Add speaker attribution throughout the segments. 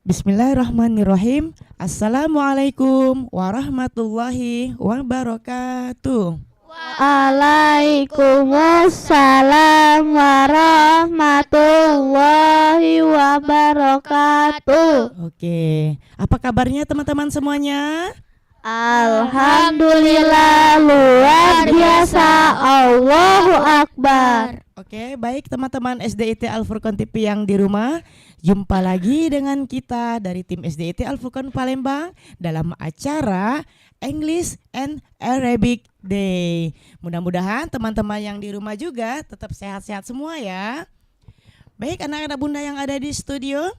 Speaker 1: Bismillahirrahmanirrahim. Assalamualaikum warahmatullahi wabarakatuh.
Speaker 2: Waalaikumsalam warahmatullahi wabarakatuh.
Speaker 1: Oke, apa kabarnya teman-teman semuanya?
Speaker 2: Alhamdulillah luar biasa, Allahu Akbar.
Speaker 1: Oke, baik teman-teman SDIT Al-Furqan TV yang di rumah, jumpa lagi dengan kita dari tim SDIT Al-Furqan Palembang dalam acara English and Arabic Day. Mudah-mudahan teman-teman yang di rumah juga tetap sehat-sehat semua ya. Baik anak-anak bunda yang ada di studio,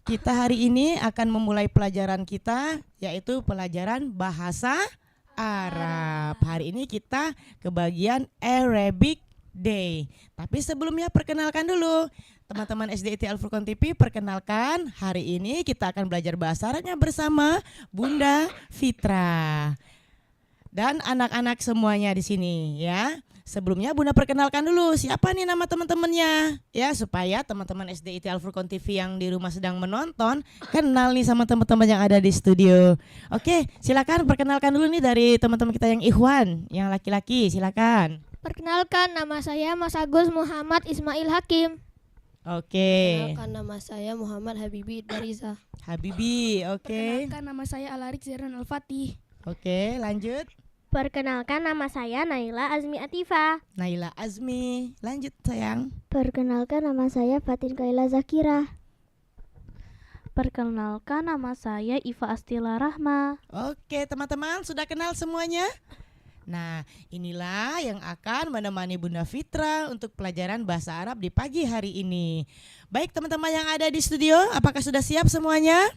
Speaker 1: kita hari ini akan memulai pelajaran kita, yaitu pelajaran bahasa Arab. Hari ini kita ke bagian Arabic Day. Tapi sebelumnya perkenalkan dulu teman-teman SDIT Al-Furqan TV, perkenalkan hari ini kita akan belajar bahasa Arabnya bersama Bunda Fitra dan anak-anak semuanya di sini ya. Sebelumnya Bunda perkenalkan dulu siapa nih nama teman-temannya ya, supaya teman-teman SDIT Al-Furqan TV yang di rumah sedang menonton kenal nih sama teman-teman yang ada di studio. Oke, silakan perkenalkan dulu nih dari teman-teman kita yang ikhwan, yang laki-laki, silakan.
Speaker 3: Perkenalkan, nama saya Mas Agus Muhammad Ismail Hakim.
Speaker 1: Oke.
Speaker 4: Perkenalkan, nama saya Muhammad Habibi Dariza.
Speaker 1: Habibi, oke.
Speaker 5: Perkenalkan, nama saya Alarik Ziran Al-Fatih.
Speaker 1: Oke, lanjut.
Speaker 6: Perkenalkan, nama saya Naila Azmi Atifa.
Speaker 1: Naila Azmi, lanjut sayang.
Speaker 6: Perkenalkan, nama saya Fatin Kaila Zakira.
Speaker 2: Perkenalkan, nama saya Iva Astila Rahma.
Speaker 1: Oke teman-teman, sudah kenal semuanya? Nah, inilah yang akan menemani Bunda Fitra untuk pelajaran bahasa Arab di pagi hari ini. Baik teman-teman yang ada di studio, apakah sudah siap semuanya?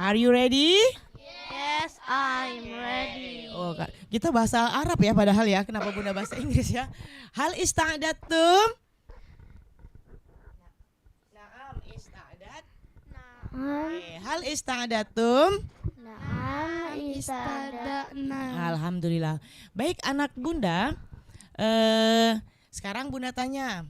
Speaker 1: Are you ready?
Speaker 2: Yes, I'm ready.
Speaker 1: Oh, kita bahasa Arab ya padahal ya. Kenapa Bunda bahasa Inggris ya? Hal ista'adatum? Naam ista'adat. Hal ista'adatum? Alhamdulillah. Baik anak Bunda, sekarang Bunda tanya,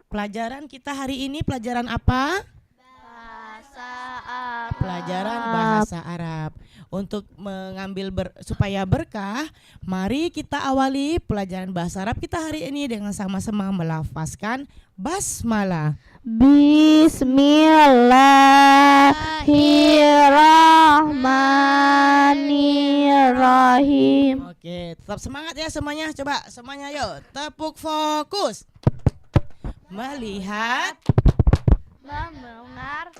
Speaker 1: pelajaran kita hari ini pelajaran apa?
Speaker 2: Bahasa Arab.
Speaker 1: Pelajaran bahasa Arab. Untuk mengambil supaya berkah, mari kita awali pelajaran bahasa Arab kita hari ini dengan sama-sama melafazkan basmalah.
Speaker 2: Bismillahirrahmanirrahim.
Speaker 1: Oke, tetap semangat ya semuanya. Coba semuanya yuk, tepuk fokus. Melihat,
Speaker 2: Mendengar,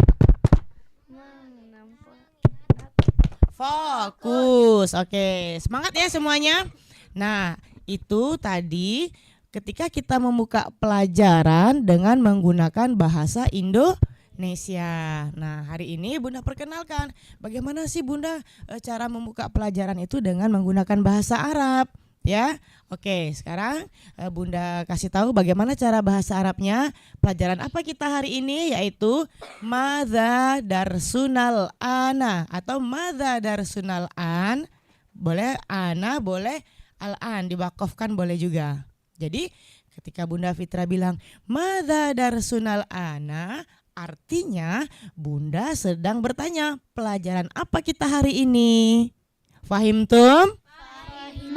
Speaker 1: fokus. Oke, semangat ya semuanya. Nah, itu tadi ketika kita membuka pelajaran dengan menggunakan bahasa Indonesia. Nah, hari ini Bunda perkenalkan bagaimana sih Bunda cara membuka pelajaran itu dengan menggunakan bahasa Arab ya. Oke, sekarang Bunda kasih tahu bagaimana cara bahasa Arabnya. Pelajaran apa kita hari ini, yaitu madza darsunal ana atau madza darsunal an. Boleh ana, boleh al-an, diwakafkan boleh juga. Jadi ketika Bunda Fitra bilang madza darsunal ana, artinya Bunda sedang bertanya pelajaran apa kita hari ini. Fahimtum?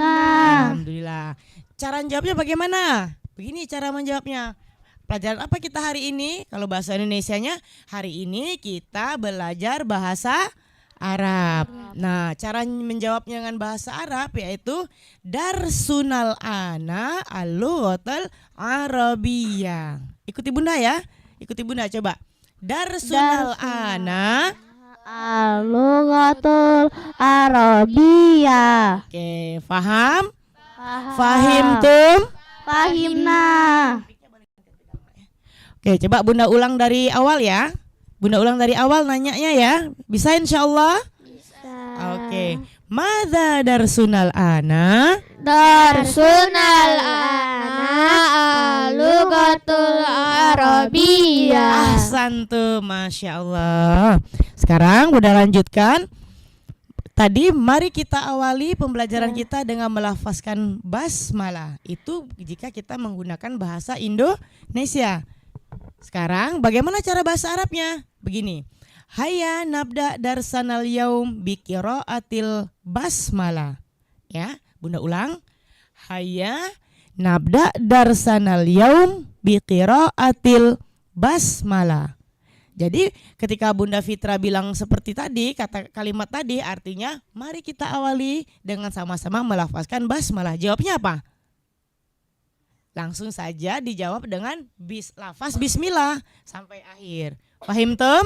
Speaker 1: Alhamdulillah. Cara menjawabnya bagaimana? Begini cara menjawabnya. Pelajaran apa kita hari ini? Kalau bahasa Indonesianya, hari ini kita belajar bahasa Arab. Nah, cara menjawabnya dengan bahasa Arab yaitu darsunal ana al-lughatul arabiyyah. Ikuti Bunda ya. Ikuti Bunda coba. Darsunal ana
Speaker 2: al-lughatul arabiyyah.
Speaker 1: Oke, faham? Fahimtum?
Speaker 2: Fahimna.
Speaker 1: Oke, coba Bunda ulang dari awal ya. Bunda ulang dari awal nanyanya ya. Bisa insyaallah?
Speaker 6: Bisa.
Speaker 1: Oke. Madza darsunal ana?
Speaker 3: Darsunal ana al-lughatul arabiyyah.
Speaker 1: Ahsantum, Masya Allah. Sekarang Bunda lanjutkan. Tadi mari kita awali pembelajaran kita dengan melafazkan basmalah. Itu jika kita menggunakan bahasa Indonesia. Sekarang bagaimana cara bahasa Arabnya? Begini. Hayya nabda darsanal yaum bi qiraatil basmalah. Ya, Bunda ulang. Hayya nabda darsanal yaum bi qiraatil basmalah. Jadi ketika Bunda Fitra bilang seperti tadi, kata kalimat tadi artinya mari kita awali dengan sama-sama melafazkan basmalah. Jawabnya apa? Langsung saja dijawab dengan lafaz bismillah sampai akhir. Fahim tum?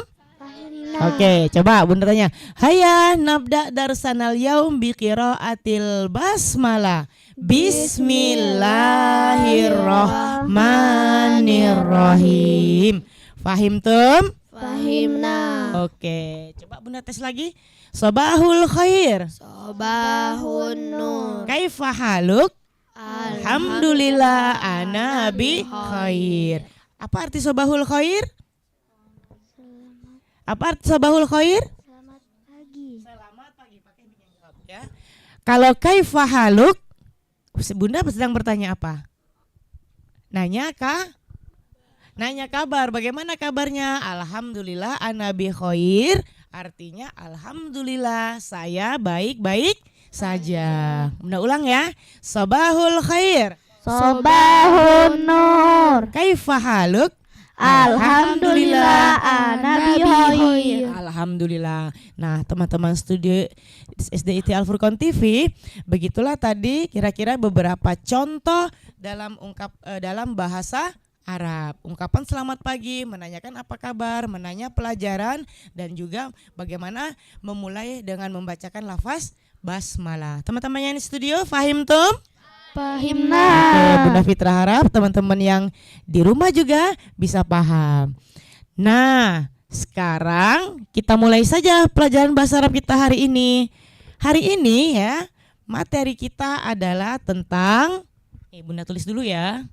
Speaker 1: Oke, coba Bunda tanya. Hayya nabda darsanal yaum bi qiraatil basmalah. Bismillahirrahmanirrahim. Fahim tum?
Speaker 4: Fahimna.
Speaker 1: Oke, coba Bunda tes lagi. Sobahul khair.
Speaker 4: Sobahun nur.
Speaker 1: Kaifa haluk? Alhamdulillah ana bi khair. Apa arti sobahul khair? Apa arti sobahul khair?
Speaker 2: Selamat pagi.
Speaker 1: Selamat pagi, pakai ya. Kalau kaifa haluk, Bunda sedang bertanya apa? Nanya kabar. Bagaimana kabarnya? Alhamdulillah ana bi khair. Artinya alhamdulillah saya baik-baik saja. Bunda ulang ya. Sabahul khair.
Speaker 2: Sobahun nur.
Speaker 1: Kaifa haluk?
Speaker 2: Alhamdulillah ana bi khair.
Speaker 1: Alhamdulillah. Nah, teman-teman studio SDIT Al Furqon TV, begitulah tadi kira-kira beberapa contoh dalam bahasa Arab. Ungkapan selamat pagi, menanyakan apa kabar, menanya pelajaran, dan juga bagaimana memulai dengan membacakan lafaz basmalah. Teman-teman yang di studio, fahim tum?
Speaker 2: Fahimna.
Speaker 1: Oke, Bunda Fitra harap teman-teman yang di rumah juga bisa paham. Nah, sekarang kita mulai saja pelajaran bahasa Arab kita hari ini. Hari ini ya, materi kita adalah tentang, Bunda tulis dulu ya.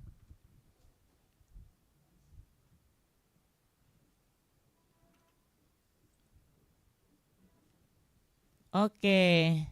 Speaker 1: Oke.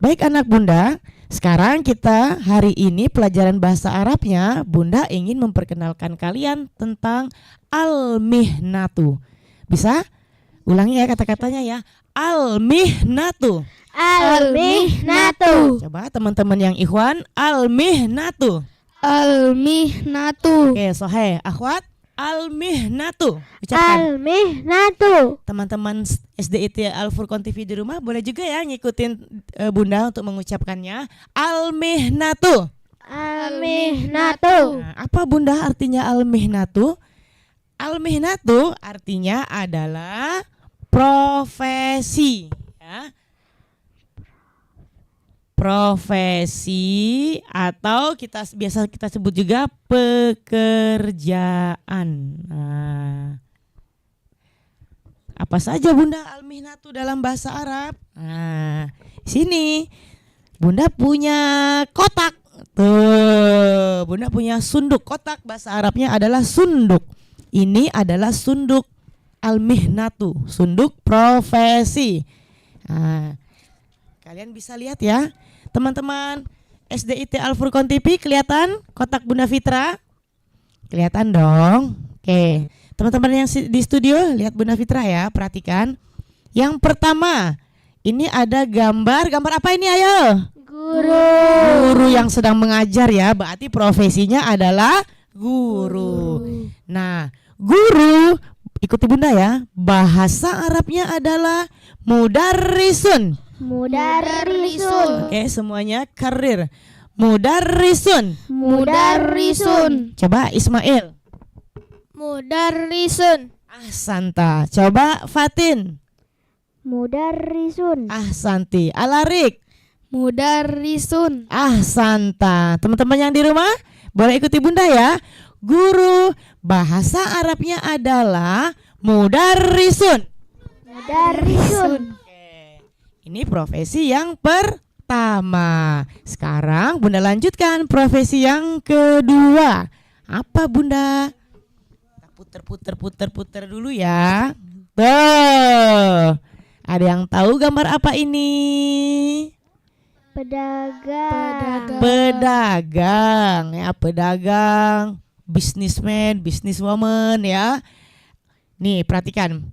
Speaker 1: Baik anak Bunda, sekarang kita hari ini pelajaran bahasa Arabnya, Bunda ingin memperkenalkan kalian tentang al-mihnatu. Bisa? Ulangi ya kata-katanya ya. Al-mihnatu.
Speaker 2: Al-mihnatu.
Speaker 1: Coba teman-teman yang ikhwan, al-mihnatu.
Speaker 5: Al-mihnatu.
Speaker 1: Oke, sohe, akhwat, al-mihnatu. Ucapkan.
Speaker 2: Al-mihnatu.
Speaker 1: Teman-teman SDIT Al Furqon TV di rumah boleh juga ya ngikutin Bunda untuk mengucapkannya. Al-mihnatu.
Speaker 2: Al-mihnatu.
Speaker 1: Nah, apa Bunda artinya al-mihnatu? Al-mihnatu artinya adalah profesi ya. Profesi atau biasa kita sebut juga pekerjaan. Nah, apa saja Bunda al-mihnatu dalam bahasa Arab? Nah, sini Bunda punya kotak. Tuh, Bunda punya sunduk. Kotak bahasa Arabnya adalah sunduk. Ini adalah sunduk al-mihnatu, sunduk profesi. Nah, Kalian bisa lihat ya, teman-teman SDIT Al Furqon TV, kelihatan kotak Bunda Fitra? Kelihatan dong. Oke, teman-teman yang di studio lihat Bunda Fitra ya, perhatikan. Yang pertama, ini ada gambar apa ini ayo? Guru yang sedang mengajar ya, berarti profesinya adalah guru. Nah, guru, ikuti Bunda ya, bahasa Arabnya adalah mudarrisun.
Speaker 2: Mudarrisun.
Speaker 1: Oke, semuanya karir. Mudarrisun.
Speaker 2: Mudarrisun.
Speaker 1: Coba Ismail.
Speaker 3: Mudarrisun.
Speaker 1: Ahsanta. Coba Fatin.
Speaker 2: Mudarrisun.
Speaker 1: Ahsanti. Alarik.
Speaker 5: Mudarrisun.
Speaker 1: Ahsanta. Teman-teman yang di rumah boleh ikuti Bunda ya. Guru bahasa Arabnya adalah mudarrisun.
Speaker 2: Mudarrisun.
Speaker 1: Ini profesi yang pertama. Sekarang Bunda lanjutkan profesi yang kedua. Apa Bunda? Kita puter dulu ya. Tuh. Ada yang tahu gambar apa ini? Pedagang ya, pedagang, businessman, businesswoman ya. Nih, perhatikan.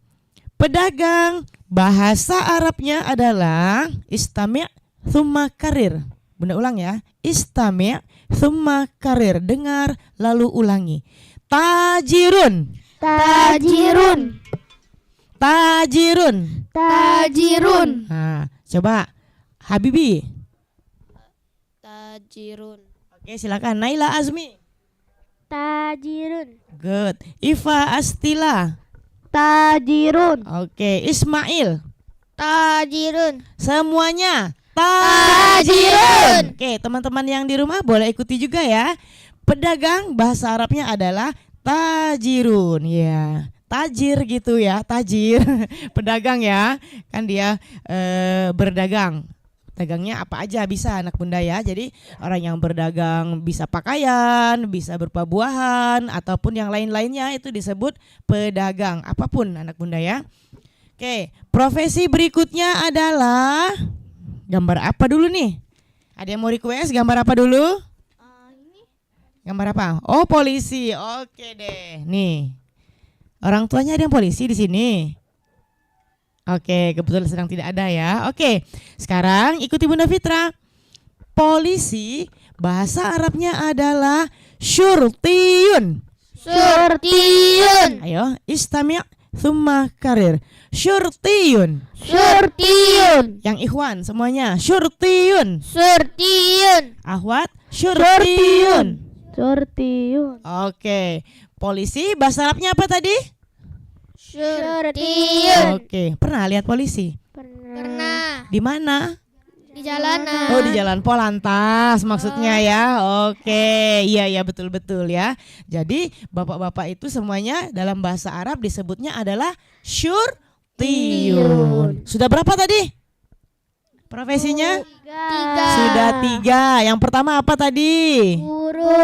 Speaker 1: Pedagang bahasa Arabnya adalah istami' thumma karir. Bunda ulang ya. Istami' thumma karir. Dengar lalu ulangi. Tajirun.
Speaker 2: Tajirun.
Speaker 1: Tajirun.
Speaker 5: Tajirun.
Speaker 1: Nah, coba Habibi.
Speaker 4: Tajirun.
Speaker 1: Oke, silakan Naila Azmi.
Speaker 2: Tajirun.
Speaker 1: Good. Iva Astila.
Speaker 2: Tajirun.
Speaker 1: Oke, Ismail.
Speaker 3: Tajirun.
Speaker 1: Semuanya
Speaker 3: Tajirun.
Speaker 1: Oke, teman-teman yang di rumah boleh ikuti juga ya. Pedagang bahasa Arabnya adalah tajirun. Ya, tajir gitu ya, tajir. Pedagang ya, kan dia berdagang. Dagangnya apa aja bisa anak Bunda ya. Jadi orang yang berdagang bisa pakaian, bisa berupa buahan ataupun yang lain-lainnya itu disebut pedagang. Apapun anak Bunda ya. Oke, profesi berikutnya adalah gambar apa dulu nih? Ada yang mau request gambar apa dulu? Gambar apa? Oh, polisi. Oke deh. Nih. Orang tuanya ada yang polisi di sini. Oke, kebetulan sedang tidak ada ya. Oke, sekarang ikuti Bunda Fitra. Polisi bahasa Arabnya adalah syurtiyun.
Speaker 3: Surtiyun.
Speaker 1: Ayo, istami' thumma karir. Syurtiyun.
Speaker 3: Surtiyun.
Speaker 1: Yang ikhwan semuanya, syurtiyun.
Speaker 3: Surtiyun.
Speaker 1: Ahwat, syurtiyun.
Speaker 2: Surtiyun.
Speaker 1: Oke, polisi bahasa Arabnya apa tadi?
Speaker 3: Surtiyun.
Speaker 1: Oke, pernah lihat polisi?
Speaker 3: Pernah.
Speaker 1: Di mana?
Speaker 3: Di jalanan.
Speaker 1: Oh, di Jalan Polantas maksudnya ya. Oke, iya betul ya. Jadi bapak-bapak itu semuanya dalam bahasa Arab disebutnya adalah syurtiyun. Sudah berapa tadi? Profesinya?
Speaker 3: 3.
Speaker 1: Sudah 3. Yang pertama apa tadi?
Speaker 3: Guru.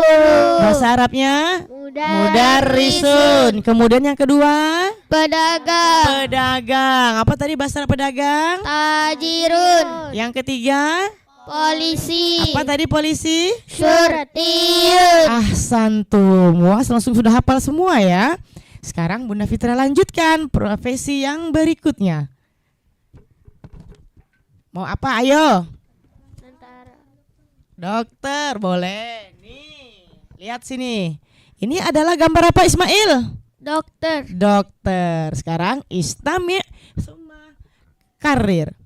Speaker 1: Bahasa Arabnya? Mudarrisun. Kemudian yang kedua?
Speaker 3: Pedagang.
Speaker 1: Pedagang. Apa tadi bahasa Arab pedagang?
Speaker 3: Tajirun.
Speaker 1: Yang ketiga?
Speaker 3: Polisi.
Speaker 1: Apa tadi polisi?
Speaker 3: Surtiyun.
Speaker 1: Ahsantum. Wah, langsung sudah hafal semua ya. Sekarang Bunda Fitra lanjutkan profesi yang berikutnya. Mau apa? Ayo. Dokter, boleh. Nih, lihat sini. Ini adalah gambar apa Ismail?
Speaker 3: Dokter.
Speaker 1: Dokter. Sekarang istami' summa karir.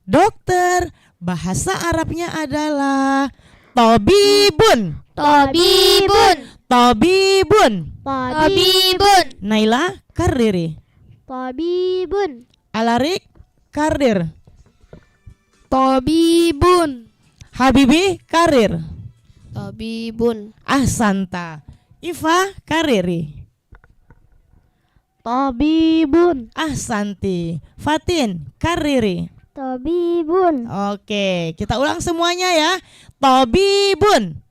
Speaker 1: Dokter bahasa Arabnya adalah tabibun.
Speaker 3: Tabibun.
Speaker 1: Tabibun.
Speaker 3: Tabibun.
Speaker 1: Naila kariri.
Speaker 2: Tabibun.
Speaker 1: Alarik karir.
Speaker 5: Tabibun.
Speaker 1: Habibi karir.
Speaker 4: Tabibun.
Speaker 1: Ahsanta. Iva kariri.
Speaker 2: Tabibun.
Speaker 1: Ahsanti. Fatin kariri.
Speaker 2: Tabibun.
Speaker 1: Oke, kita ulang semuanya ya. Tabibun.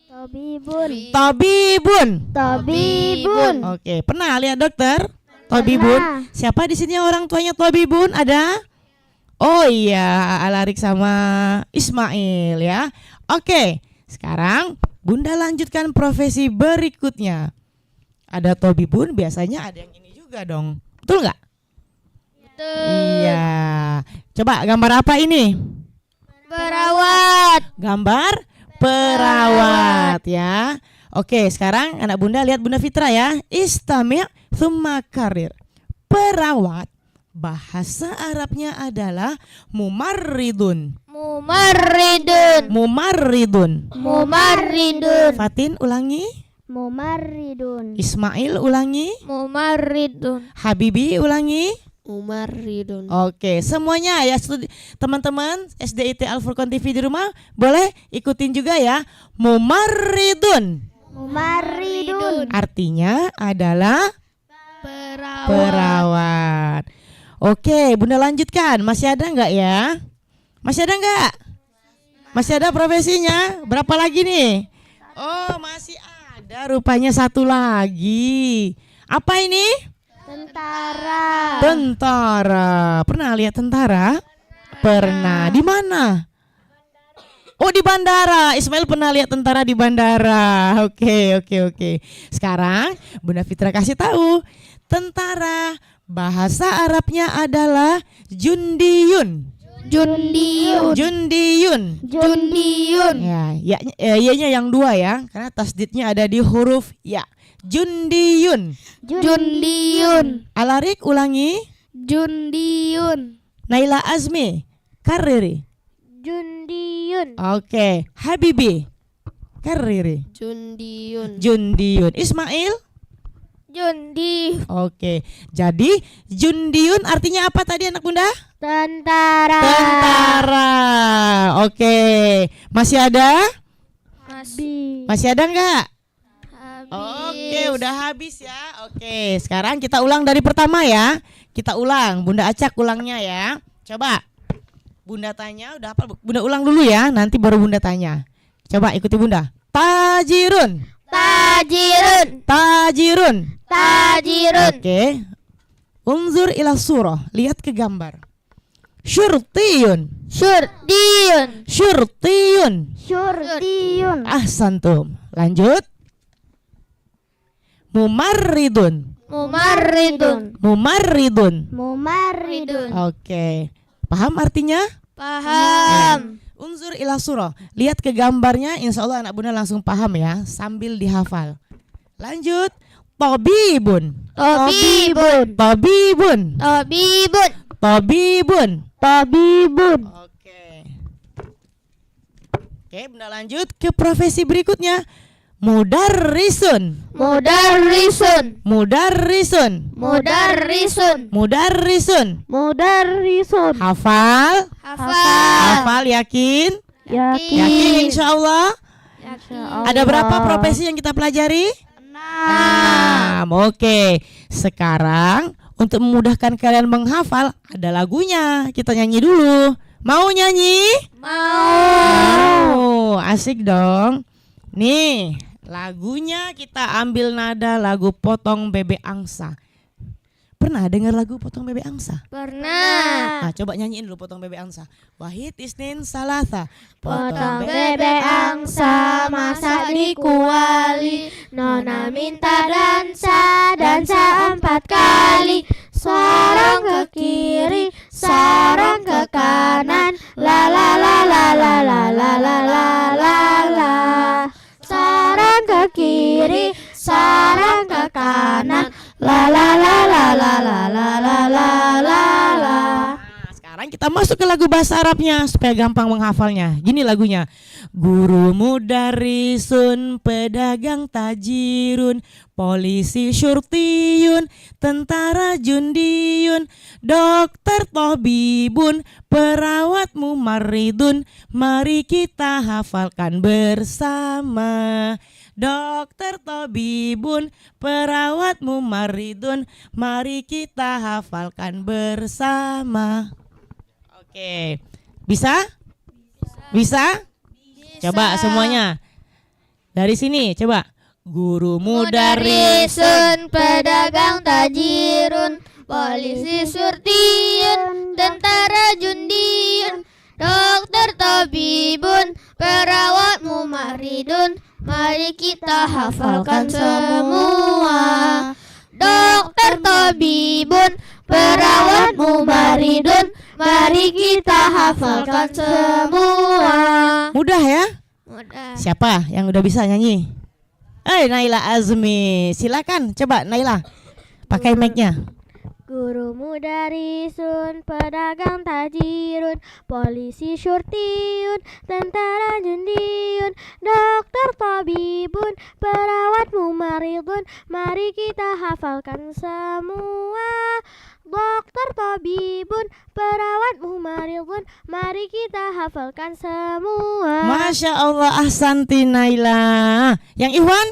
Speaker 2: Tabibun.
Speaker 1: Tabibun.
Speaker 2: Tabibun.
Speaker 1: Oke, pernah lihat dokter? Tabibun.
Speaker 2: Pernah.
Speaker 1: Siapa di sini orang tuanya tabibun? Ada? Oh iya, Alarik sama Ismail ya. Oke, sekarang Bunda lanjutkan profesi berikutnya. Ada Tobibun, biasanya ada yang ini juga dong. Betul nggak? Iya. Coba gambar apa ini?
Speaker 3: Perawat.
Speaker 1: Gambar perawat ya. Oke, sekarang anak Bunda lihat Bunda Fitra ya. Istami' tsumma karir. Perawat bahasa Arabnya adalah mumarridun.
Speaker 3: Mumarridun.
Speaker 1: Mumarridun.
Speaker 3: Mumarridun.
Speaker 1: Fatin ulangi.
Speaker 2: Mumarridun.
Speaker 1: Ismail ulangi.
Speaker 3: Mumarridun.
Speaker 1: Habibi ulangi.
Speaker 4: Umar Ridun.
Speaker 1: Oke, semuanya ya teman-teman SDIT Al Furqan TV di rumah boleh ikutin juga ya. Mumarridun.
Speaker 2: Mumarridun.
Speaker 1: Artinya adalah
Speaker 4: Perawat.
Speaker 1: perawat. Oke, Bunda lanjutkan. Masih ada nggak ya? Masih ada nggak? Masih ada profesinya? Berapa lagi nih? Oh, masih ada. Rupanya satu lagi. Apa ini?
Speaker 2: Tentara.
Speaker 1: Tentara. Pernah lihat tentara? Pernah. Di mana? Oh, di bandara. Ismail pernah lihat tentara di bandara. Oke. Sekarang Bunda Fitra kasih tahu. Tentara bahasa Arabnya adalah jundiyun.
Speaker 3: Jundiyun.
Speaker 1: Jundiyun.
Speaker 3: Jundiyun.
Speaker 1: Ya, nya yang dua ya, karena tasdidnya ada di huruf ya. Jundiyun.
Speaker 3: Jundiyun.
Speaker 1: Alarik ulangi.
Speaker 5: Jundiyun.
Speaker 1: Naila Azmi kariri.
Speaker 6: Jundiyun.
Speaker 1: Oke, Habibi kariri.
Speaker 4: Jundiyun.
Speaker 1: Jundiyun. Ismail.
Speaker 3: Jundi.
Speaker 1: Oke, jadi jundiyun artinya apa tadi anak Bunda?
Speaker 2: Tentara.
Speaker 1: Tentara. Oke, masih ada?
Speaker 2: Bi.
Speaker 1: Masih ada nggak?
Speaker 3: Habis.
Speaker 1: Oke, udah habis ya. Oke, sekarang kita ulang dari pertama ya. Kita ulang, Bunda acak ulangnya ya. Coba. Bunda tanya, udah apa? Bunda ulang dulu ya, nanti baru Bunda tanya. Coba ikuti Bunda. Tajirun.
Speaker 3: Tajirun.
Speaker 1: Tajirun.
Speaker 3: Tajirun.
Speaker 1: Oke. Unzur ila surah, lihat ke gambar. Syurtiyun.
Speaker 3: Syurdiyun.
Speaker 1: Syurtiyun.
Speaker 2: Syurdiyun.
Speaker 1: Ahsantum. Lanjut. Mumarridun.
Speaker 3: Mumarridun.
Speaker 1: Mumarridun.
Speaker 2: Mumarridun.
Speaker 1: Oke. Paham artinya?
Speaker 3: Paham.
Speaker 1: Unzur ila surah. Lihat ke gambarnya, insya Allah anak Bunda langsung paham ya, sambil dihafal. Lanjut. Tabibun.
Speaker 3: Tabibun.
Speaker 1: Tabibun.
Speaker 3: Tabibun.
Speaker 1: Tabibun.
Speaker 2: Tabibun.
Speaker 1: Oke. Oke, Bunda lanjut ke profesi berikutnya. Mudarrisun.
Speaker 3: Mudarrisun.
Speaker 1: Mudarrisun.
Speaker 3: Mudarrisun.
Speaker 1: Mudarrisun.
Speaker 2: Mudarrisun.
Speaker 1: Hafal.
Speaker 3: Hafal.
Speaker 1: Hafal yakin?
Speaker 2: Yakin.
Speaker 1: Yakin insya Allah.
Speaker 2: Insyaallah.
Speaker 1: Ada berapa profesi yang kita pelajari? 6. Oke. Sekarang untuk memudahkan kalian menghafal, ada lagunya. Kita nyanyi dulu. Mau nyanyi?
Speaker 3: Mau.
Speaker 1: Asik dong. Nih, lagunya kita ambil nada lagu Potong Bebek Angsa. Pernah dengar lagu Potong Bebek Angsa?
Speaker 3: Pernah.
Speaker 1: Nah, coba nyanyiin dulu Potong Bebek Angsa. Wahid isnin salasa.
Speaker 2: Potong bebek angsa masak di kuali. Nona minta dansa, dansa 4 kali. Sorong ke kiri, sorong ke kanan. La la la la la la la la la la la. Sorong ke kiri, sorong ke kanan. La la la la la la la la la la la.
Speaker 1: Nah, sekarang kita masuk ke lagu bahasa Arabnya supaya gampang menghafalnya. Gini lagunya. Guru mudarrisun, pedagang tajirun, polisi syurtiyun, tentara jundiyun, dokter tabibun, perawat mumarridun. Mari kita hafalkan bersama. Dokter tabibun, perawat mumarridun, mari kita hafalkan bersama. Oke, bisa? Bisa? Coba semuanya. Dari sini coba. Guru mudarris,
Speaker 3: Mudarrisun. Pedagang tajirun.
Speaker 2: polisi surtiun, tentara jundiyun, dokter tabibun, perawat mumaridun. Mari kita hafalkan semua. Dokter tabibun, perawat mumaridun, mari kita hafalkan semua.
Speaker 1: Mudah ya?
Speaker 2: Mudah.
Speaker 1: Siapa yang udah bisa nyanyi? Naila Azmi, silakan coba Naila. Pakai mic-nya.
Speaker 6: Guru mudarisun, pedagang tajirun, polisi syurtiun, tentara jundiyun, dokter tabibun, perawat mumaridun. Mari kita hafalkan semua. Dokter tabibun, perawat mumaridun, mari kita hafalkan semua.
Speaker 1: Masya Allah, ahsanti Naila. Yang Ikhwan,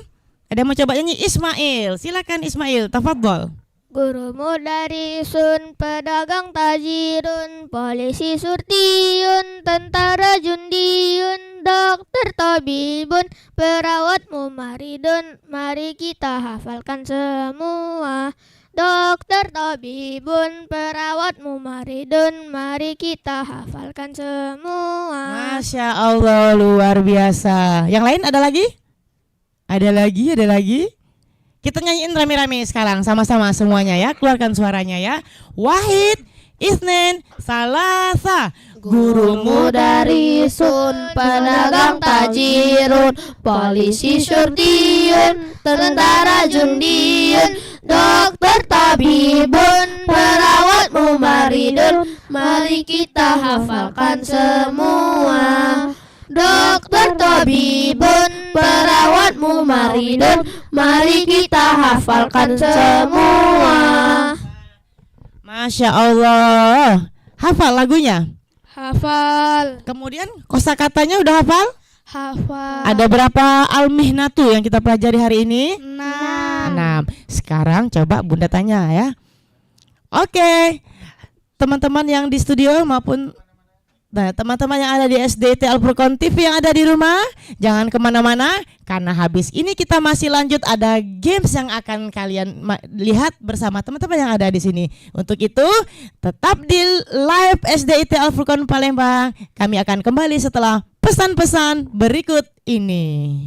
Speaker 1: ada yang mau coba nyanyi? Ismail, silakan Ismail, tafadhol.
Speaker 2: Guru mudarisun, pedagang tajirun, polisi surtiun, tentara jundiyun, dokter tabibun, perawat mumaridun. Mari kita hafalkan semua. Dokter tabibun, perawat mumaridun, mari kita hafalkan semua.
Speaker 1: Masya Allah, luar biasa. Yang lain ada lagi? Ada lagi? Kita nyanyiin rame-rame sekarang sama-sama semuanya ya. Keluarkan suaranya ya. Wahid, Isnin, Salasa.
Speaker 2: Guru mudarisun, pedagang tajirun, polisi syurtiun, tentara jundiyun, dokter tabibun, perawat mumaridun. Mari kita hafalkan semua. Dokter tabibun, perawat mumaridun, mari kita hafalkan semua.
Speaker 1: Masya Allah. Hafal lagunya?
Speaker 3: Hafal.
Speaker 1: Kemudian kosakatanya udah hafal?
Speaker 3: Hafal.
Speaker 1: Ada berapa al-mihnatu yang kita pelajari hari ini? 6.
Speaker 3: 6.
Speaker 1: Sekarang coba Bunda tanya ya. Oke. Teman-teman yang di studio maupun teman-teman yang ada di SDIT Al-Furqan TV yang ada di rumah, jangan kemana-mana karena habis ini kita masih lanjut, ada games yang akan kalian lihat bersama teman-teman yang ada di sini. Untuk itu tetap di live SDIT Al-Furqan Palembang. Kami akan kembali setelah pesan-pesan berikut ini.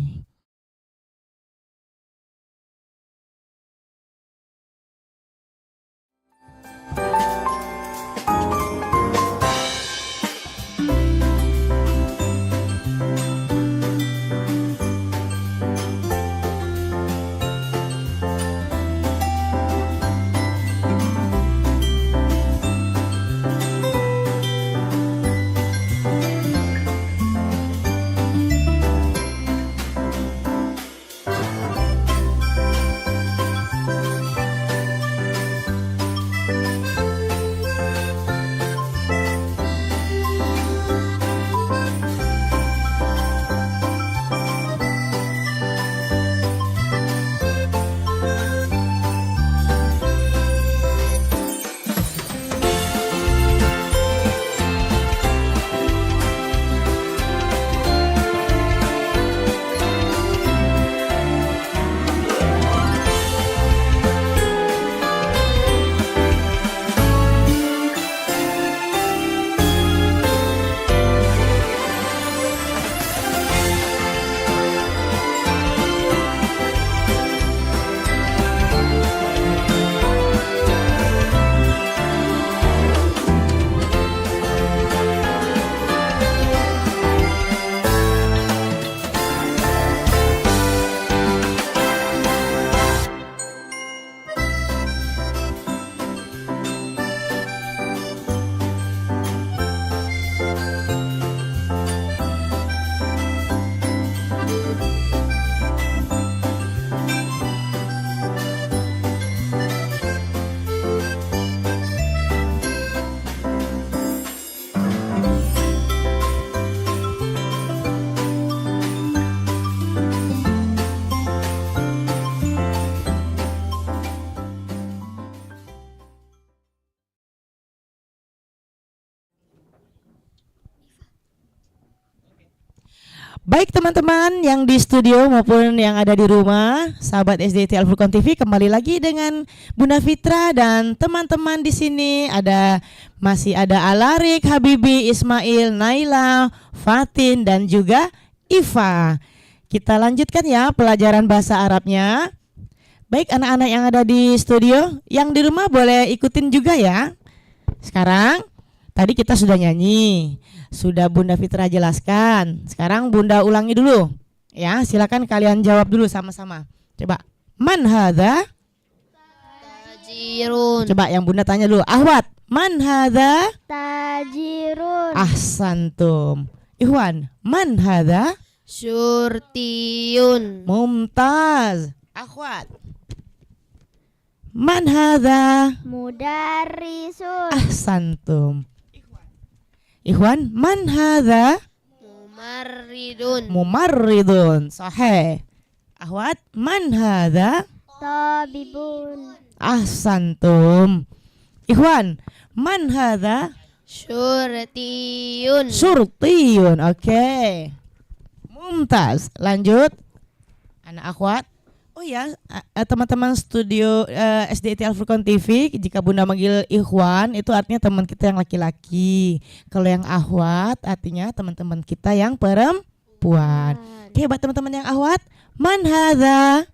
Speaker 1: Baik teman-teman yang di studio maupun yang ada di rumah, sahabat SDIT Al Furqan TV, kembali lagi dengan Bunda Fitra dan teman-teman di sini masih ada Alarik, Habibi, Ismail, Naila, Fatin dan juga Iva. Kita lanjutkan ya pelajaran bahasa Arabnya. Baik anak-anak yang ada di studio, yang di rumah boleh ikutin juga ya. Sekarang tadi kita sudah nyanyi, sudah Bunda Fitra jelaskan. Sekarang Bunda ulangi dulu. Ya, silakan kalian jawab dulu sama-sama. Coba. Man hadza?
Speaker 4: Tajirun.
Speaker 1: Coba yang Bunda tanya dulu. Ahwat, man hadza?
Speaker 6: Tajirun.
Speaker 1: Ahsantum. Ikhwan, man hadza?
Speaker 4: Syurtiyun.
Speaker 1: Mumtaz. Akhwat. Man hadza?
Speaker 6: Mudarrisun.
Speaker 1: Ahsantum. Ikhwan, man hadza?
Speaker 4: Mumarridun.
Speaker 1: Mumarridun. Sahih. Ahwat, man hadza?
Speaker 6: Tabibun.
Speaker 1: Ahsantum. Ikhwan, man hadza?
Speaker 4: Syurtiyun.
Speaker 1: Surtiyun. Oke. Mumtaz. Lanjut. Anak akhwat. Oh ya, teman-teman studio SDIT Al Furqan TV, jika Bunda manggil ikhwan itu artinya teman kita yang laki-laki. Kalau yang akhwat artinya teman-teman kita yang perempuan. Oke, buat teman-teman yang akhwat, man hadza?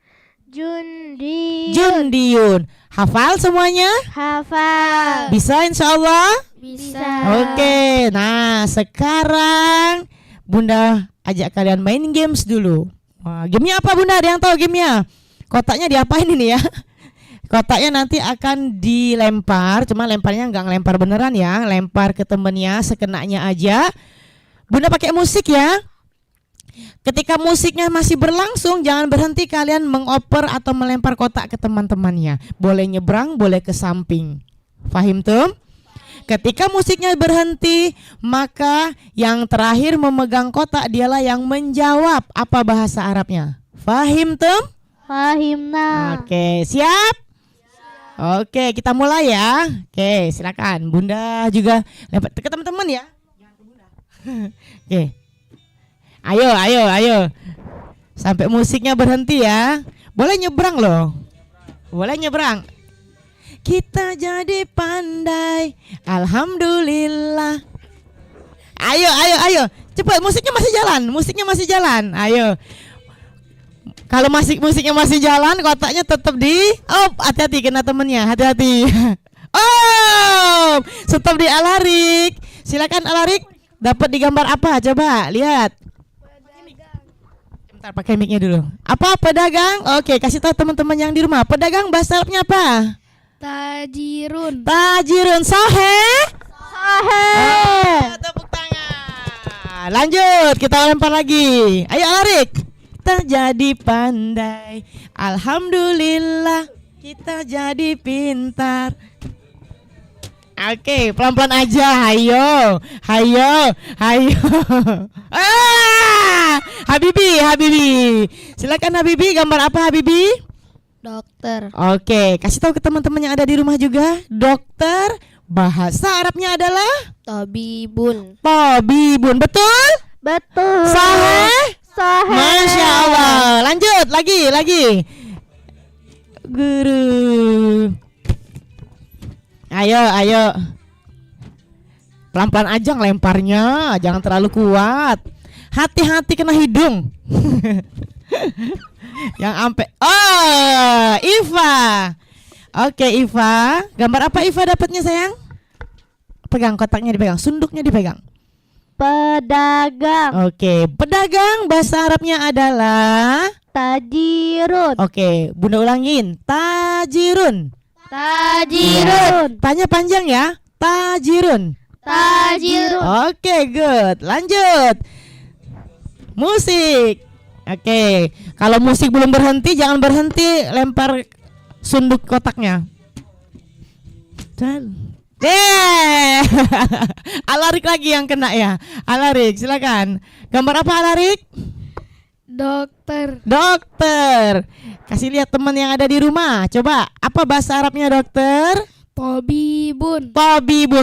Speaker 6: Jundiyun.
Speaker 1: Jundiyun. Hafal semuanya?
Speaker 6: Hafal.
Speaker 1: Bisa insyaallah?
Speaker 6: Bisa.
Speaker 1: Oke, nah sekarang Bunda ajak kalian main games dulu. Wah, gamenya apa Bunda? Ada yang tahu gamenya? Kotaknya diapain ini ya? Kotaknya nanti akan dilempar, cuma lemparnya nggak ngelempar beneran ya, lempar ke temennya sekenanya aja. Bunda pakai musik ya. Ketika musiknya masih berlangsung, jangan berhenti kalian mengoper atau melempar kotak ke teman-temannya. Boleh nyebrang, boleh ke samping. Fahim tuh? Ketika musiknya berhenti, maka yang terakhir memegang kotak dialah yang menjawab apa bahasa Arabnya. Fahim tuh?
Speaker 6: Fahimna.
Speaker 1: Oke, siap? Oke, kita mulai ya. Oke, silakan. Bunda juga lempar ke teman-teman ya. Jangan ke Bunda. Oke. Ayo. Sampai musiknya berhenti ya. Boleh nyebrang loh. Boleh nyebrang. Kita jadi pandai, alhamdulillah. Ayo. Cepat, musiknya masih jalan. Ayo. Kalau musiknya masih jalan, kotaknya tetap hati-hati kena temennya, hati-hati. Oh, stop di Alarik. Silakan Alarik, dapat digambar apa? Coba lihat. Bentar, pakai mic-nya dulu. Apa pedagang? Oke, kasih tahu teman-teman yang di rumah. Pedagang bahasa Arabnya apa?
Speaker 5: Tajirun.
Speaker 1: Tajirun. Sahih. Tepuk tangan. Lanjut, kita lempar lagi. Ayo Alarik. Kita jadi pandai, alhamdulillah. Kita jadi pintar. Oke, pelan-pelan aja. Ayo. Habibi. Silakan Habibi, gambar apa Habibi?
Speaker 4: Dokter.
Speaker 1: Oke, kasih tahu ke teman-teman yang ada di rumah juga. Dokter, bahasa Arabnya adalah
Speaker 4: Tabibun.
Speaker 1: tabibun. Betul?
Speaker 6: Betul.
Speaker 1: Sahih?
Speaker 6: Sahih.
Speaker 1: Masya Allah. Lanjut, lagi. Guru. Ayo. Pelan-pelan aja ngelemparnya, jangan terlalu kuat. Hati-hati kena hidung. Yang ampe. Oh, Iva. Oke, Iva. Gambar apa Iva dapatnya sayang? Pegang kotaknya, dipegang, sunduknya dipegang.
Speaker 6: Pedagang.
Speaker 1: Oke, pedagang bahasa Arabnya adalah
Speaker 6: Tajirun.
Speaker 1: Oke, Bunda ulangin. Tajirun. Tanya panjang ya. Tajirun. Oke, good. Lanjut. Musik. Oke, kalau musik belum berhenti, jangan berhenti, lempar sunduk kotaknya. Alarik lagi yang kena ya. Alarik, silakan. Gambar apa Alarik? Dokter. Kasih lihat teman yang ada di rumah. Coba, apa bahasa Arabnya dokter?
Speaker 5: Tabibun.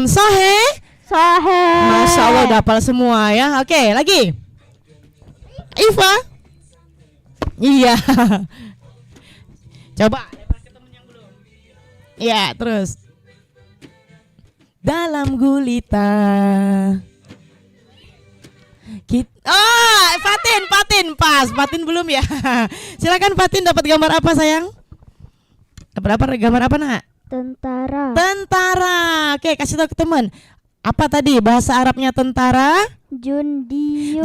Speaker 1: Sahih.
Speaker 6: Sahih.
Speaker 1: Masya Allah, udah hafal semua ya. Oke, lagi. Iva. Iya. Coba lempar ke temen yang belum. Iya, terus. Dalam gulita. Fatin pas. Fatin belum ya. Silakan Fatin, dapat gambar apa sayang? Dapat apa? Gambar apa nak? Tentara. Oke, kasih tahu ke teman. Apa tadi bahasa Arabnya tentara? Jundiun.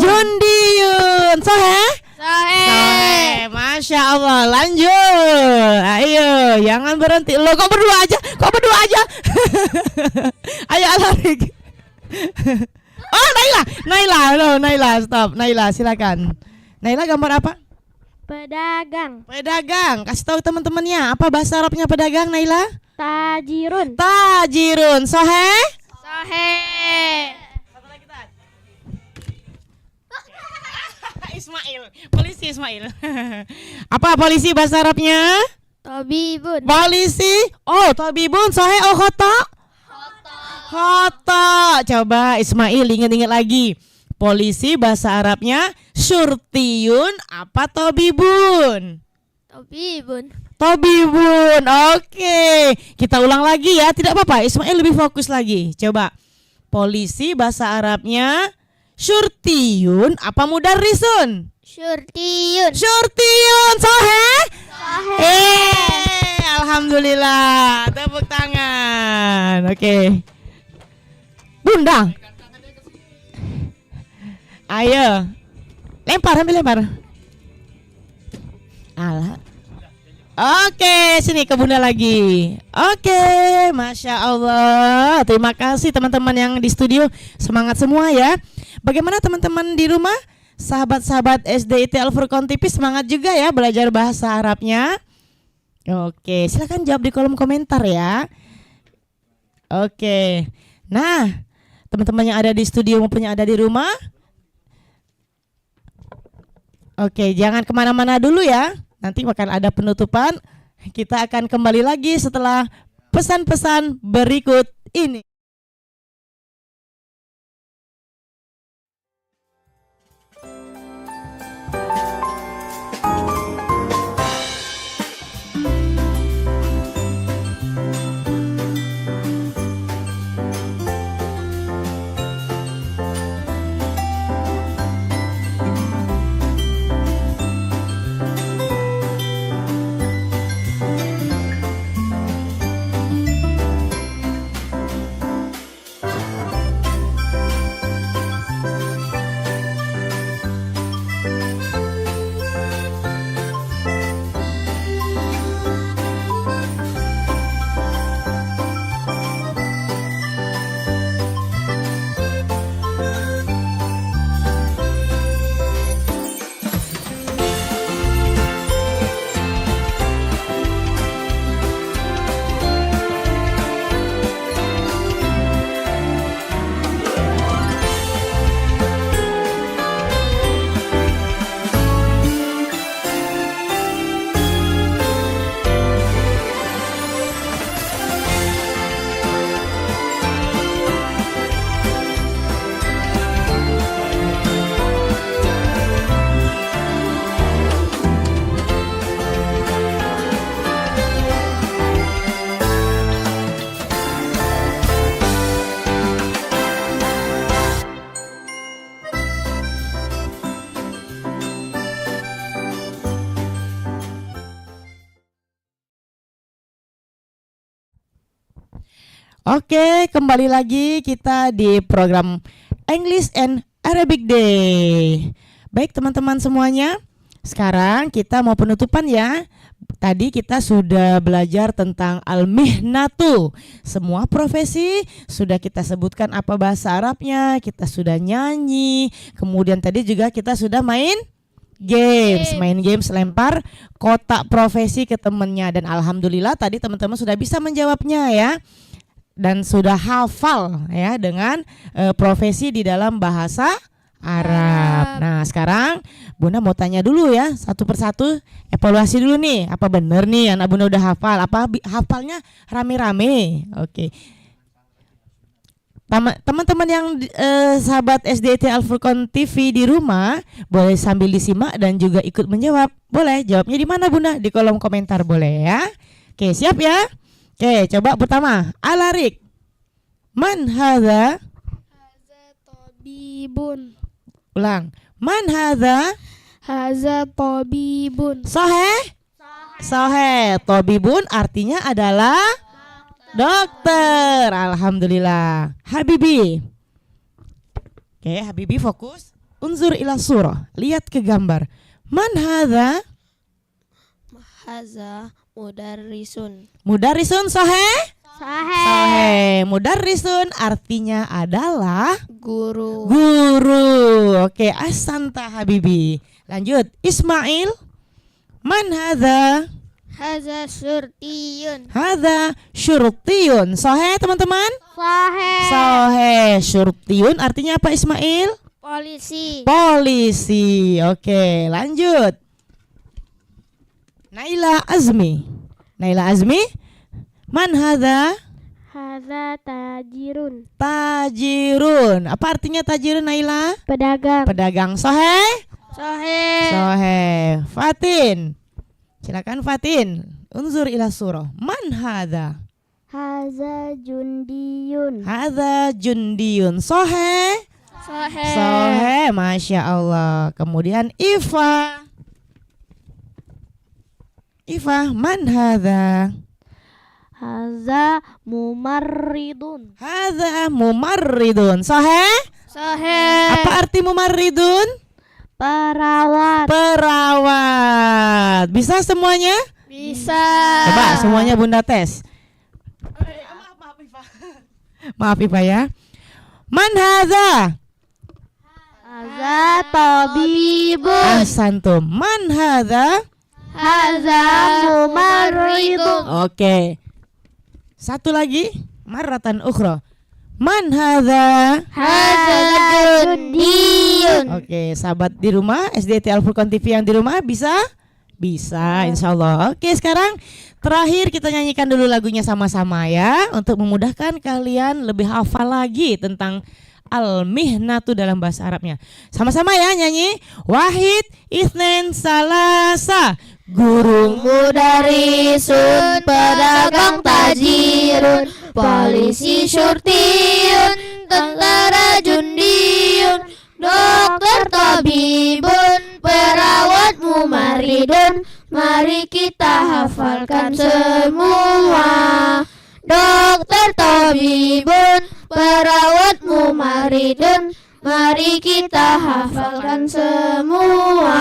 Speaker 1: Sohe? Sohe. Masya Allah. Lanjut. Ayo, jangan berhenti. Lo kok berdua aja? Ayo Alarik. Oh, Naila, stop. Naila, silakan. Naila gambar apa?
Speaker 6: Pedagang.
Speaker 1: Kasih tahu teman-temannya apa bahasa Arabnya pedagang, Naila?
Speaker 6: Tajirun.
Speaker 1: Sohe? Satu lagi Tat. Polisi Ismail. Apa polisi bahasa Arabnya?
Speaker 3: Tabibun.
Speaker 1: Polisi. Oh, tabibun. Sohe khoto. Coba Ismail ingat-ingat lagi. Polisi bahasa Arabnya syurtiyun apa tabibun? Tabibun. Oke. Kita ulang lagi ya, tidak apa-apa. Ismail lebih fokus lagi. Coba. Polisi bahasa Arabnya syurtiyun apa mudarrisun?
Speaker 3: Syurtiyun.
Speaker 1: Sohe? Alhamdulillah. Tepuk tangan. Oke. Bunda. Ayo. Lempar. Alah. Oke, sini ke Bunda lagi. Oke, Masya Allah. Terima kasih teman-teman yang di studio. Semangat semua ya. Bagaimana teman-teman di rumah? Sahabat-sahabat SDIT Al-Furqan TV semangat juga ya belajar bahasa Arabnya. Oke, silakan jawab di kolom komentar ya. Oke. Nah, teman-teman yang ada di studio maupun yang ada di rumah. Oke, jangan kemana-mana dulu ya. Nanti akan ada penutupan. Kita akan kembali lagi setelah pesan-pesan berikut ini. Oke, kembali lagi kita di program English and Arabic Day. Baik teman-teman semuanya, sekarang kita mau penutupan ya. Tadi kita sudah belajar tentang al-mihnatu. Semua profesi sudah kita sebutkan apa bahasa Arabnya, kita sudah nyanyi. Kemudian tadi juga kita sudah main games lempar kotak profesi ke temennya. Dan alhamdulillah tadi teman-teman sudah bisa menjawabnya ya. Dan sudah hafal ya dengan profesi di dalam bahasa Arab. Nah sekarang Bunda mau tanya dulu ya, satu persatu evaluasi dulu nih, apa bener nih anak Bunda udah hafal, apa hafalnya rame-rame. Oke. Teman-teman yang sahabat SDIT Al Furqan TV di rumah boleh sambil disimak dan juga ikut menjawab. Boleh jawabnya di mana Bunda? Di kolom komentar boleh ya. Oke, siap ya? Oke, coba pertama. Alarik. Man hadza?
Speaker 5: Tabibun.
Speaker 1: Ulang. Man hadza?
Speaker 5: Haza tabibun.
Speaker 1: Sahih? Sahih. Tabibun artinya adalah dokter. Alhamdulillah. Habibi. Oke, Habibi fokus. Unzur ila surah. Lihat ke gambar. Man hadza?
Speaker 4: Haza mudarrisun.
Speaker 1: Mudarrisun sahih?
Speaker 6: Sahih.
Speaker 1: Sahih. Mudarrisun artinya adalah
Speaker 4: Guru.
Speaker 1: guru. Oke, asanta Habibi. Lanjut. Ismail. Man hadza?
Speaker 3: Haza surtiyun.
Speaker 1: Hadza syurtiyun. Sahih teman-teman?
Speaker 6: Sahih.
Speaker 1: Sahih. Syurtiyun artinya apa Ismail?
Speaker 3: Polisi.
Speaker 1: Polisi. Oke, lanjut. Naila Azmi. Naila Azmi? Man hadza?
Speaker 6: Hadza tajirun.
Speaker 1: Tajirun. Apa artinya tajirun Naila?
Speaker 6: Pedagang.
Speaker 1: Pedagang. Sahih?
Speaker 3: Sahih.
Speaker 1: Sahih. Fatin. Silakan Fatin. Unzur ila surah. Man hadza?
Speaker 6: Hadza jundiyun.
Speaker 1: Hadza jundiyun. Sahih?
Speaker 3: Sahih.
Speaker 1: Sahih. Masya Allah. Kemudian Ifa. Ifa. Man hadza?
Speaker 6: Hadza mumarridun.
Speaker 1: Hadza mumarridun. Sahih?
Speaker 3: Sahih.
Speaker 1: Apa arti mumarridun?
Speaker 6: Perawat.
Speaker 1: Perawat. Bisa semuanya?
Speaker 3: Bisa.
Speaker 1: Coba semuanya Bunda tes. Maaf Ipa ya. Man hadza?
Speaker 6: Hadza tabibun.
Speaker 1: Ahsantum. Man hadza?
Speaker 6: Hadza mumarridun.
Speaker 1: Oke. Satu lagi. Marratan ukhra. Man hadza?
Speaker 6: Hadza jundiyun.
Speaker 1: Oke, sahabat di rumah SDIT Al Furqan TV yang di rumah bisa? Bisa, insya Allah. Oke, sekarang terakhir kita nyanyikan dulu lagunya sama-sama ya, untuk memudahkan kalian lebih hafal lagi tentang al-mihnatu dalam bahasa Arabnya. Sama-sama ya nyanyi. Wahid, itsnain, salasa. Guru
Speaker 2: Mudarrisun, pedagang tajirun, polisi syurtiyun, tentara jundiyun, dokter tabibun, perawat mumaridun. Mari kita hafalkan semua. Dokter tabibun, perawat mumaridun. Mari kita hafalkan semua.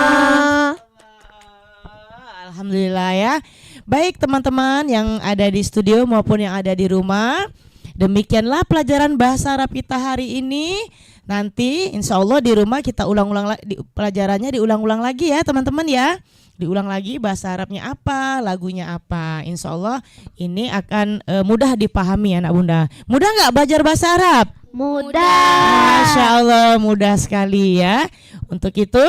Speaker 1: Alhamdulillah ya. Baik teman-teman yang ada di studio maupun yang ada di rumah, demikianlah pelajaran bahasa Arab kita hari ini. Nanti insya Allah di rumah kita ulang-ulang pelajarannya diulang-ulang lagi ya teman-teman ya. Diulang lagi bahasa Arabnya apa, lagunya apa. Insya Allah ini akan mudah dipahami anak bunda. Mudah nggak belajar bahasa Arab?
Speaker 6: Mudah.
Speaker 1: Masya Allah mudah sekali ya. Untuk itu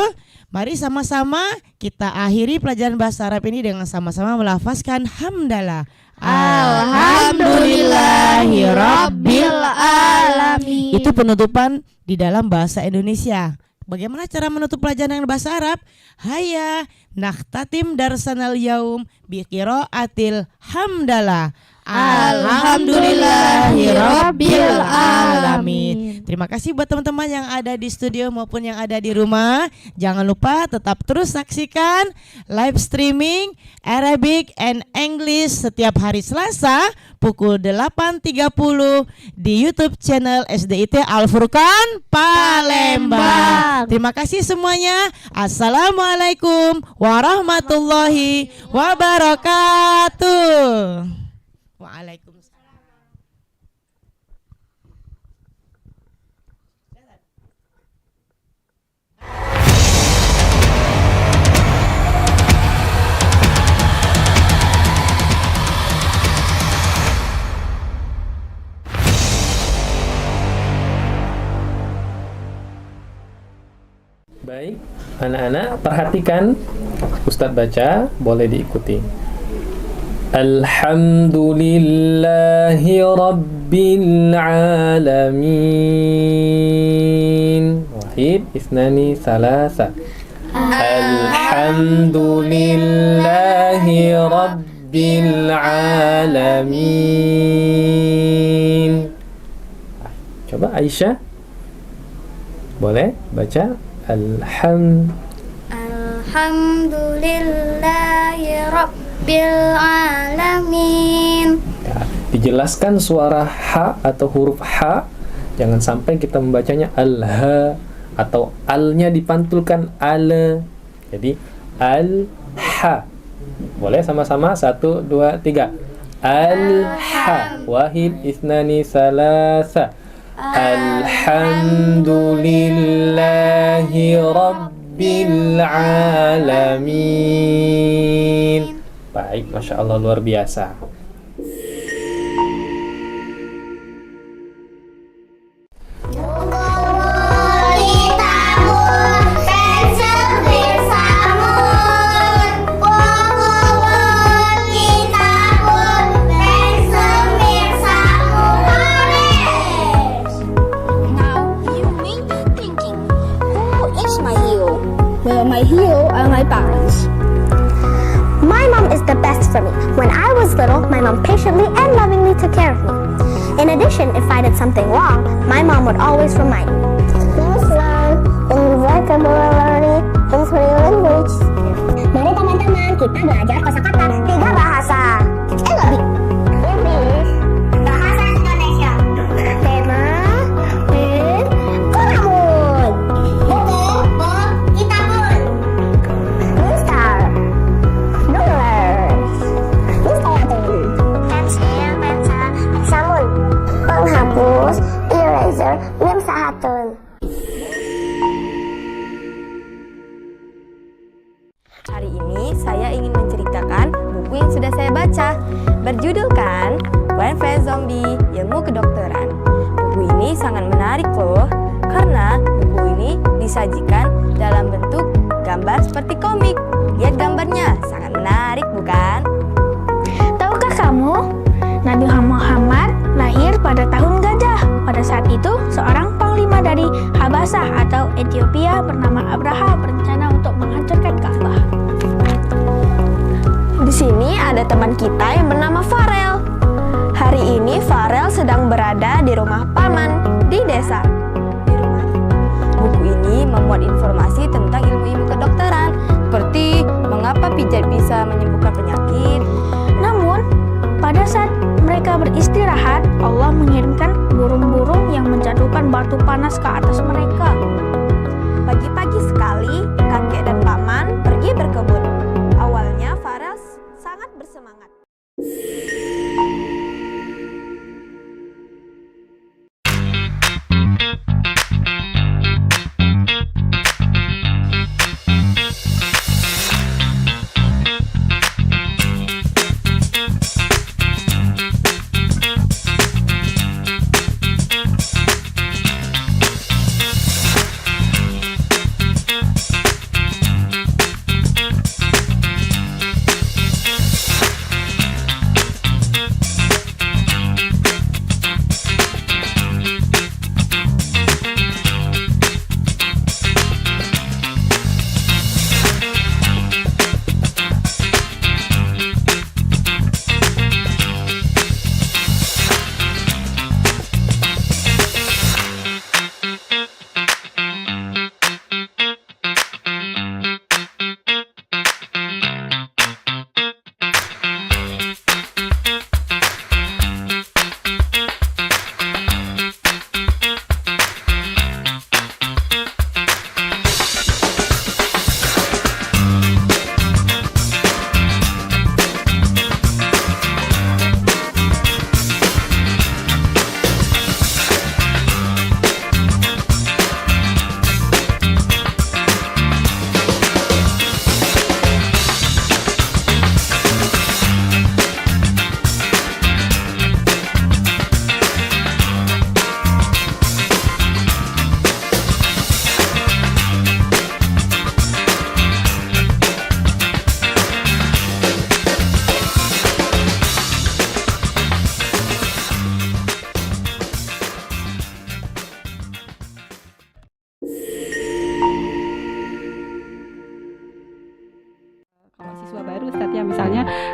Speaker 1: mari sama-sama kita akhiri pelajaran bahasa Arab ini dengan sama-sama melafazkan hamdalah. Alhamdulillahirabbil
Speaker 6: alamin.
Speaker 1: Itu penutupan di dalam bahasa Indonesia. Bagaimana cara menutup pelajaran dengan bahasa Arab? Hayya nakhtatim darsanal yaum bi qiraatil hamdalah. Alhamdulillahirabbil alamin. Terima kasih buat teman-teman yang ada di studio maupun yang ada di rumah. Jangan lupa tetap terus saksikan live streaming Arabic and English setiap hari Selasa pukul 8.30 di YouTube channel SDIT Al Furqan Palembang. Terima kasih semuanya. Assalamualaikum warahmatullahi wabarakatuh. Waalaikumsalam.
Speaker 7: Baik, anak-anak perhatikan Ustadz baca, boleh diikuti. Alhamdulillahi Rabbil Alamin. Wahid, isnani, salasa. Alhamdulillahi Rabbil Alamin. Coba Aisyah, boleh baca
Speaker 2: Alhamdulillahi Rabbil Alamin.
Speaker 7: Ya, dijelaskan suara ha atau huruf ha, jangan sampai kita membacanya al-ha atau al-nya dipantulkan al. Jadi al-ha. Boleh sama-sama 1, 2, 3. Al-ha. Wahid, isnani, salasa. Alhamdulillahi Rabbil Alamin. Baik, Masya Allah, luar biasa.
Speaker 2: Well, my hero are my parents. My mom is the best for me. When I was little, my mom patiently and lovingly took care of me. In addition, if I did something wrong, my mom would always remind me. Let's learn in vocabulary in three languages. Mari teman-teman, kita belajar kosakata 3 bahasa. Lebih. Bahasa Indonesia. Tema, kulamun. Buku, kitabun. Moonstar. Dollars. Mustayatun. Pensil, pensa, pensamun. Penghapus, eraser, mimsahatun.
Speaker 8: Hari ini saya ingin menceritakan buku yang sudah saya baca, berjudulkan When Friends Zombie, Ilmu Kedokteran. Buku ini sangat menarik loh, karena buku ini disajikan dalam bentuk gambar seperti komik. Lihat gambarnya, sangat menarik bukan?
Speaker 5: Tahukah kamu, Nabi Muhammad lahir pada tahun gajah. Pada saat itu, seorang panglima dari Habasah atau Ethiopia bernama Abraha berencana untuk menghancurkan Ka'bah.
Speaker 8: Di sini ada teman kita yang bernama Farel. Hari ini Farel sedang berada di rumah paman di desa. Buku ini memuat informasi tentang ilmu-ilmu kedokteran, seperti mengapa pijat bisa menyembuhkan penyakit.
Speaker 5: Namun, pada saat mereka beristirahat, Allah mengirimkan burung-burung yang menjatuhkan batu panas ke atas mereka.
Speaker 8: Pagi-pagi sekali, kakek dan paman pergi berkebun. Awalnya Farel sangat bersemangat.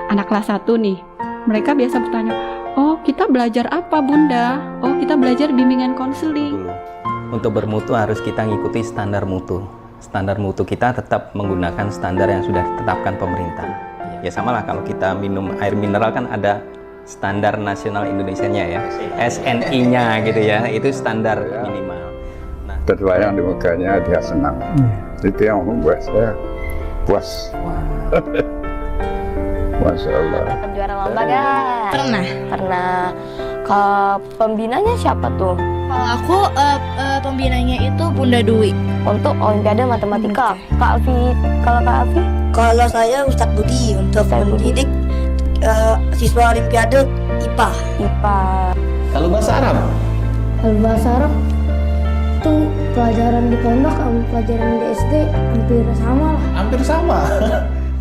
Speaker 9: anak kelas 1 nih, mereka biasa bertanya, oh kita belajar apa bunda? Oh kita belajar bimbingan konseling.
Speaker 10: Untuk bermutu harus kita ngikuti standar mutu. Standar mutu kita tetap menggunakan standar yang sudah ditetapkan pemerintah. Ya sama lah kalau kita minum air mineral kan ada standar nasional Indonesianya ya, SNI-nya gitu ya, itu standar minimal. Nah,
Speaker 11: terbayang di mukanya dia senang. Itu yang membuat saya puas. Masya Allah.
Speaker 8: Juara lomba gak? Pernah. Ke pembinanya siapa tuh?
Speaker 2: Kalau aku pembinanya itu Bunda Dwi.
Speaker 8: Untuk Olimpiade Matematika. Kak Alfi, kalau Kak Alfi?
Speaker 12: Kalau saya Ustadz Budi untuk mendidik siswa Olimpiade IPA.
Speaker 7: Kalau bahasa Arab?
Speaker 3: Kalau bahasa Arab itu pelajaran di pondok sama pelajaran di SD hampir sama lah.
Speaker 13: Hampir sama.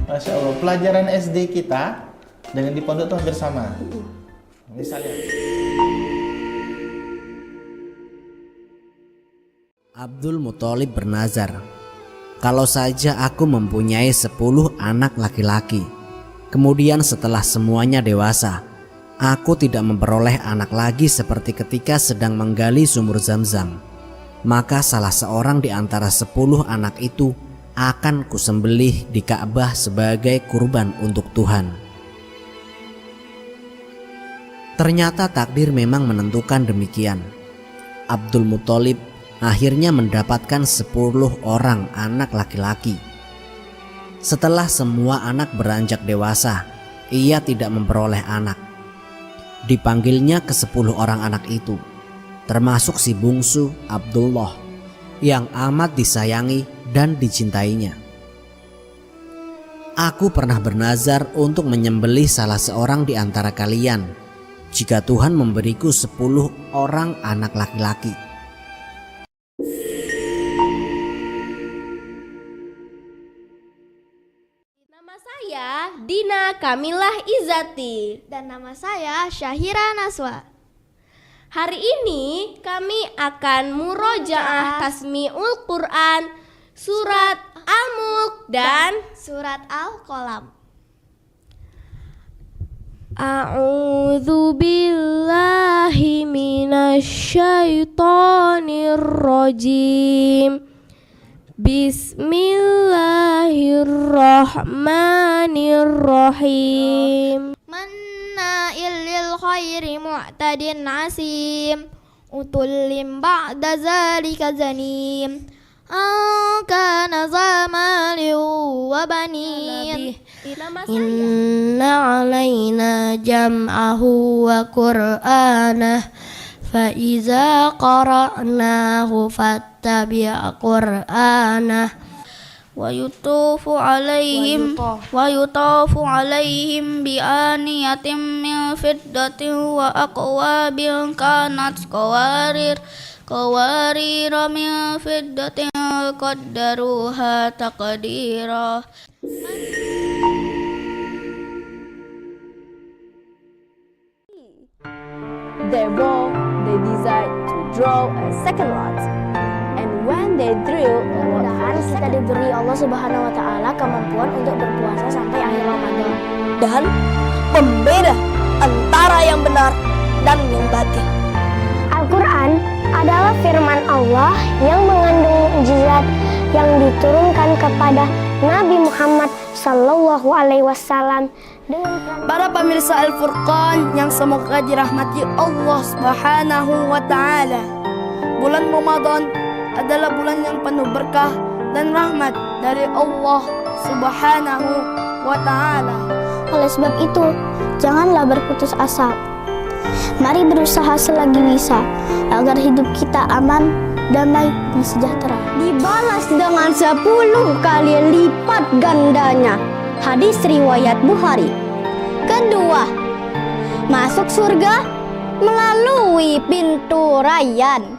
Speaker 13: Masya Allah, pelajaran SD kita dengan di pondok itu hampir sama. Misalnya
Speaker 14: Abdul Muthalib bernazar, kalau saja aku mempunyai 10 anak laki-laki, kemudian setelah semuanya dewasa, aku tidak memperoleh anak lagi seperti ketika sedang menggali sumur Zam-Zam, maka salah seorang di antara 10 anak itu akan kusembelih di Ka'bah sebagai kurban untuk Tuhan. Ternyata takdir memang menentukan demikian. Abdul Muthalib akhirnya mendapatkan 10 orang anak laki-laki. Setelah semua anak beranjak dewasa, ia tidak memperoleh anak. Dipanggilnya ke 10 orang anak itu, termasuk si bungsu Abdullah yang amat disayangi dan dicintainya. Aku pernah bernazar untuk menyembelih salah seorang di antara kalian jika Tuhan memberiku 10 orang anak laki-laki.
Speaker 2: Nama saya Dina Kamilah Izati. Dan nama saya Syahira Naswa. Hari ini kami akan murojaah Tasmiul Quran, Surat Al-Mulk dan Surat Al-Qalam. A'udzu billahi minasyaitonir rajim. Bismillahirrahmanirrahim. Manna'il lil khairi mu'tadin asim. Utullim ba'da zalika zanim. Kana zamali wa banin. Inna alaina jam'ahu wa qur'anah. فإذا قرأناه فاتبع قرآنه ويطاف عليهم بآنية من فضة وأكواب كانت قوارير من فضة قدروها تقديرا.
Speaker 8: Therefore, they decided to draw a second lot. And when they drew,
Speaker 3: mudah-mudahan kita diberi Allah Subhanahu wa Ta'ala kemampuan untuk berpuasa sampai akhir Ramadan.
Speaker 12: Dan pembeda antara yang benar dan yang batil.
Speaker 6: Al-Quran adalah firman Allah yang mengandung mukjizat yang diturunkan kepada Nabi Muhammad Sallallahu Alaihi Wasallam.
Speaker 12: Para pemirsa Al-Furqan yang semoga dirahmati Allah Subhanahu wa Ta'ala, bulan Ramadan adalah bulan yang penuh berkah dan rahmat dari Allah Subhanahu wa Ta'ala.
Speaker 6: Oleh sebab itu, janganlah berputus asa. Mari berusaha selagi bisa agar hidup kita aman, damai, dan sejahtera.
Speaker 2: Dibalas dengan 10 kali lipat gandanya. Hadis riwayat Bukhari. Kedua, masuk surga melalui pintu Rayyan.